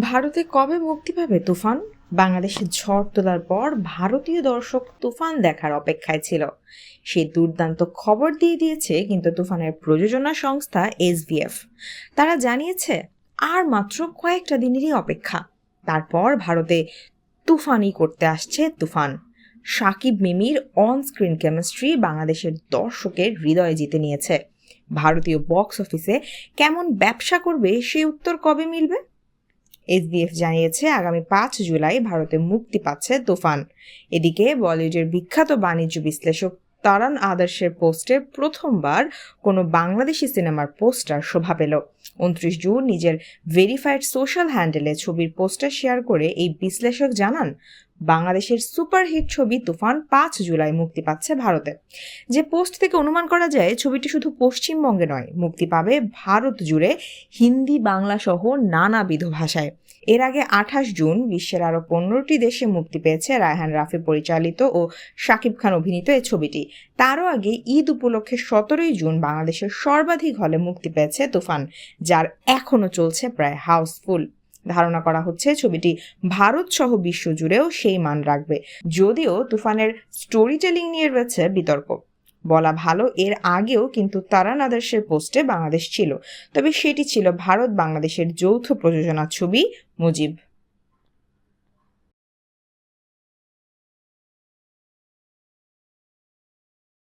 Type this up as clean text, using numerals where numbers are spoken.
ভারতে কবে মুক্তি পাবে তুফান? বাংলাদেশে ঝড় তোলার পর ভারতীয় দর্শক তুফান দেখার অপেক্ষায় ছিল। সেই দুর্দান্ত খবর দিয়ে দিয়েছে কিন্তু তুফানের প্রযোজনা সংস্থা এসভিএফ। তারা জানিয়েছে আর মাত্র কয়েকটা দিনেরই অপেক্ষা। তারপর ভারতে তুফানই করতে আসছে তুফান। সাকিব মিমির অন স্ক্রিন কেমিস্ট্রি বাংলাদেশের দর্শকের হৃদয় জিতে নিয়েছে। ভারতীয় বক্স অফিসে কেমন ব্যবসা করবে সেই উত্তর কবে মিলবে? এসবিএফ জানিয়েছে আগামী 5 জুলাই ভারতে মুক্তি পাচ্ছে তুফান। এদিকে বলিউডের বিখ্যাত বাণিজ্য বিশ্লেষক তারান আদর্শের পোস্টে প্রথমবার কোনো বাংলাদেশি সিনেমার পোস্টার শোভা পেল। 29 জুন নিজের ভেরিফাইড সোশ্যাল হ্যান্ডেলে ছবির পোস্টার শেয়ার করে এই বিশ্লেষক জানান, বাংলাদেশের সুপারহিট ছবি তুফান 5 জুলাই মুক্তি পাচ্ছে ভারতে। যে পোস্ট থেকে অনুমান করা যায় ছবিটি শুধু পশ্চিমবঙ্গে নয়, মুক্তি পাবে ভারত জুড়ে হিন্দি বাংলা সহ নানাবিধ ভাষায়। এর আগে 28 জুন বিশ্বের আরও 15টি দেশে মুক্তি পেয়েছে রায়হান রাফি পরিচালিত ও শাকিব খান অভিনীত এই ছবিটি। তারও আগে ঈদ উপলক্ষে 17 জুন বাংলাদেশের সর্বাধিক হলে মুক্তি পেয়েছে তুফান, যার এখনও চলছে প্রায় হাউসফুল। ধারণা করা হচ্ছে ছবিটি ভারত সহ বিশ্ব জুড়েও সেই মান রাখবে, যদিও তুফানের স্টোরি টেলিং নিয়ে রয়েছে বিতর্ক। বলা ভালো, এর আগেও কিন্তু তারান আদর্শের পোস্টে বাংলাদেশ ছিল, তবে সেটি ছিল ভারত বাংলাদেশের যৌথ প্রযোজনা ছবি মুজিব।